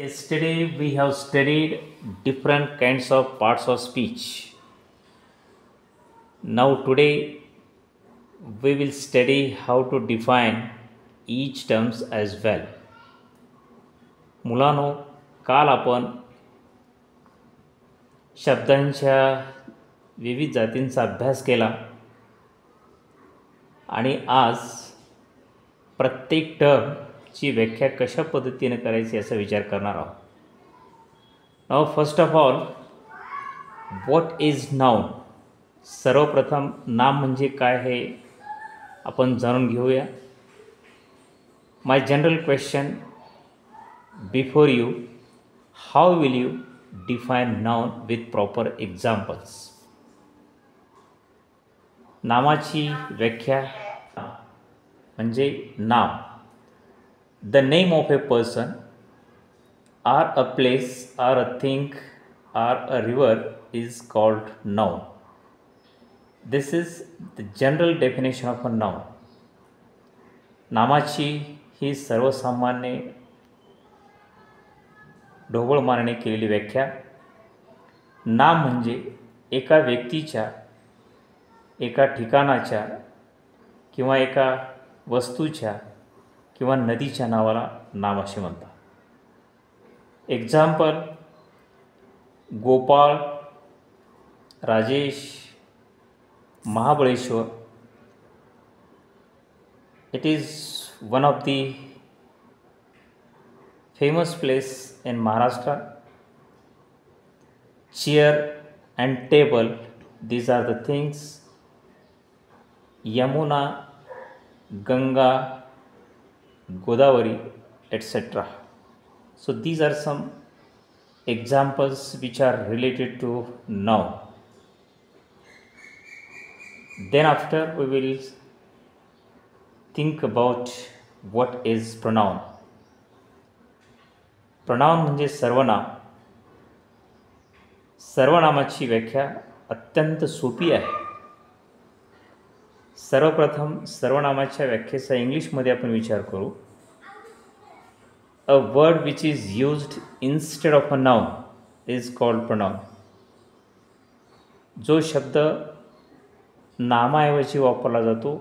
Yesterday we have studied different kinds of parts of speech. Now today we will study how to define each terms as well. मुलांनो, काल आपण शब्दांच्या विविध जातींचा अभ्यास केला आणि आज प्रत्येक टर्मची व्याख्या कशा पद्धतीने करायची याचा विचार करणार आहोत. Now first of all, what is noun. सर्वप्रथम नाम म्हणजे काय हे आपण जाणून घेऊया. My general question before you, how will you define noun with proper examples. नामाची व्याख्या म्हणजे नाव. The name of a person, or a place, or a thing, or a river is called noun. This is the general definition of a noun. नामाची ही सर्वसामान्य ढोबळ मारणे केलेली व्याख्या. नाम म्हणजे एका व्यक्तीच्या, एका ठिकाणाच्या किंवा एका वस्तूच्या किंवा नदीच्या नावाला नाम असे म्हणतात. Example: Gopal, Rajesh, Mahabaleshwar. It is one of the famous place in Maharashtra. Chair and table, these are the things. Yamuna, Ganga, Godavari, etc. So these are some examples which are related to noun. Then after we will think about what is pronoun. Pronoun म्हणजे सर्वनाम. सर्वनामाची व्याख्या अत्यंत सोपी आहे. सर्वप्रथम सर्वनामाच्या व्याख्येचा इंग्लिशमध्ये आपण विचार करू. A word which is used instead of a noun is called pronoun. जो शब्द नामाऐवजी वापरला जातो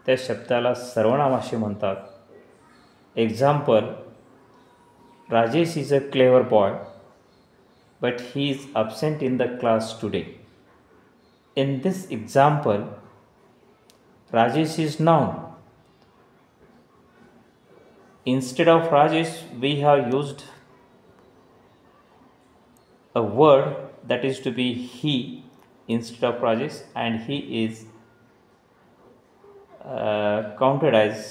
त्या शब्दाला सर्वनाम असे म्हणतात. Example: Rajesh is a clever boy, but he is absent in the class today. In this example, Rajesh is noun. Instead of Rajesh, we have used a word that is to be he instead of Rajesh, and he is counted as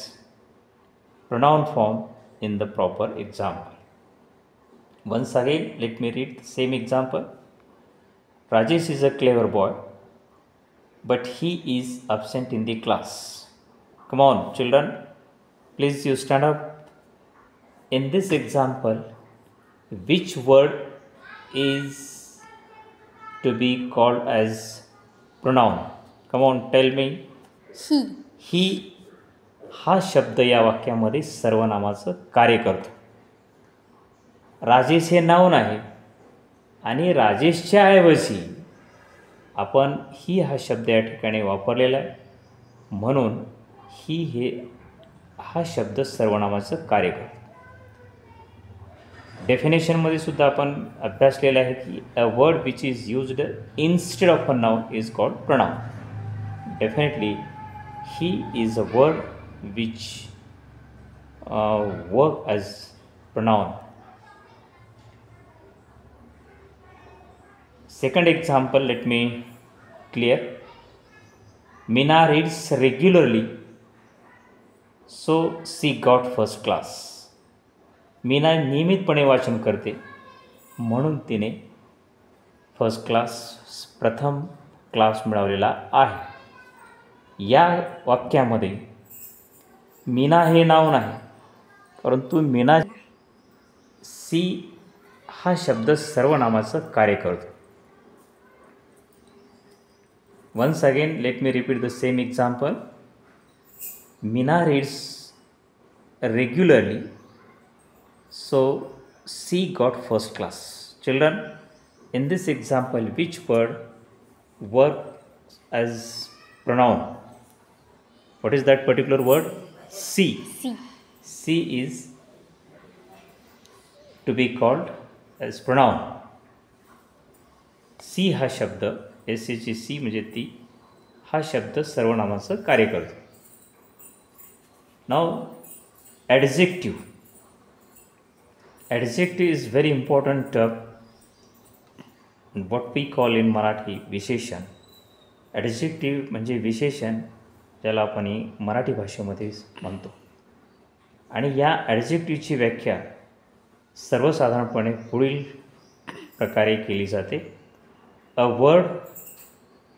pronoun form in the proper example. Once again, let me read the same example. Rajesh is a clever boy, but he is absent in the class. Come on, children, please you stand up. In this example, which word is to be called as pronoun? Come on, tell me. He. ही हा शब्द या वाक्यामध्ये सर्वनामाचं कार्य करतो. राजेश हे noun आहे आणि राजेशच्या ऐवजी आपण ही हा शब्द या ठिकाणी वापरलेला आहे, म्हणून हा शब्द सर्वनामाचं कार्य करतो. डेफिनेशनमध्ये सुद्धा आपण अभ्यासलेलं आहे की a word which is used instead of a noun is called pronoun. Definitely he is a word which work as pronoun. Second example, let me clear. Meena reads regularly, so she got first class. Meena नियमितपणे वाचन करते म्हणून तिने first class, प्रथम class मिळवलेला आहे. या वाक्यामध्ये मीना हे नाउन आहे, परंतु मीना सी हा शब्द सर्वनामाचं कार्य करतो. Once again let me repeat the same example. Meena reads regularly, so C got first class. Children, in this example, which word works as pronoun? What is that particular word? C. C. C is to be called as pronoun. सी हा शब्द S Aichi सी म्हणजे ती हा शब्द सर्वनामाचं कार्य करतो. नाव adjective. Adjective is very important term. What we call in Marathi विशेषण. ॲडजेक्टिव्ह म्हणजे विशेषण, ज्याला आपण मराठी भाषेमध्ये म्हणतो. आणि या ॲडजेक्टिव्हची व्याख्या सर्वसाधारणपणे पुढील प्रकारे केली जाते. A word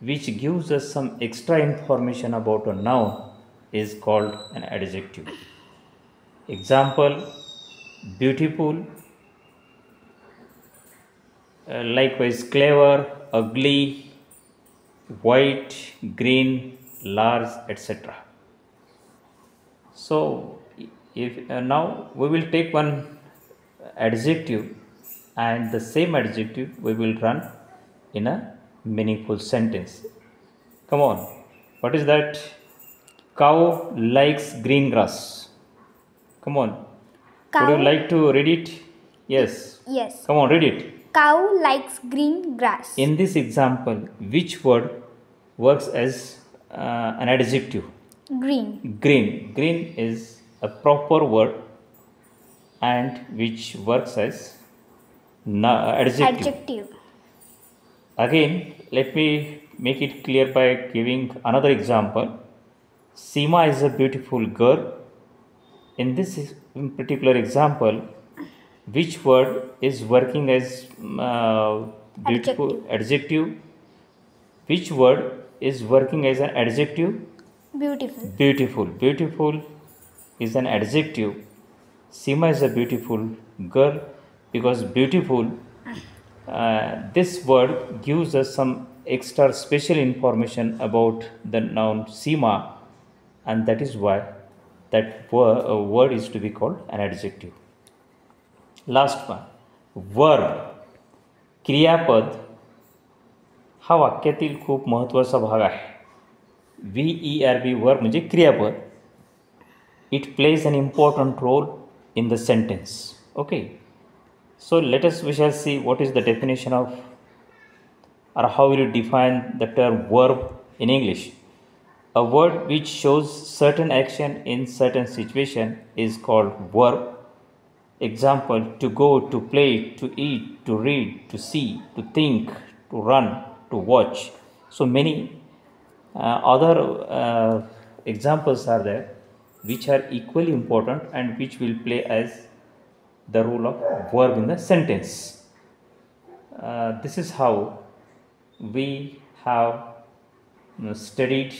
which gives us some extra information about a noun is called an adjective. Example, beautiful, likewise clever, ugly, white, green, large, etc. So, if now we will take one adjective, and the same adjective we will run in a meaningful sentence. Come on, what is that? Cow likes green grass. Come on. Cow. Would you like to read it? Yes. Yes. Come on, read it. Cow likes green grass. In this example, which word works as an adjective? Green. Green. Green is a proper word and which works as adjective. Adjective. Again, let me make it clear by giving another example. Seema is a beautiful girl. In this particular example, which word is working as beautiful? Adjective. Which word is working as an adjective? Beautiful. Beautiful. Beautiful is an adjective. Seema is a beautiful girl because beautiful, this word gives us some extra special information about the noun Seema, and that is why that word is to be called an adjective. Last one, verb. क्रियापद हा वाक्यातील खूप महत्त्वाचा भाग आहे. VERB verb म्हणजे क्रियापद. It plays an important role in the sentence. Okay. So we shall see what is the definition of, or how will you define the term verb in English. A word which shows certain action in certain situation is called verb. Example, to go, to play, to eat, to read, to see, to think, to run, to watch. So many other examples are there which are equally important and which will play as the role of verb in the sentence. This is how we have studied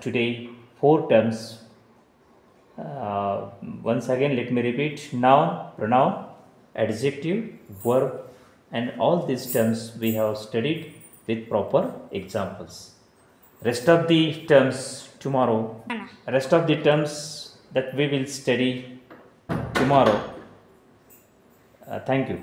today 4 terms. Once again, let me repeat: noun, pronoun, adjective, verb, and all these terms we have studied with proper examples. Rest of the terms tomorrow. Rest of the terms that we will study tomorrow. Thank you.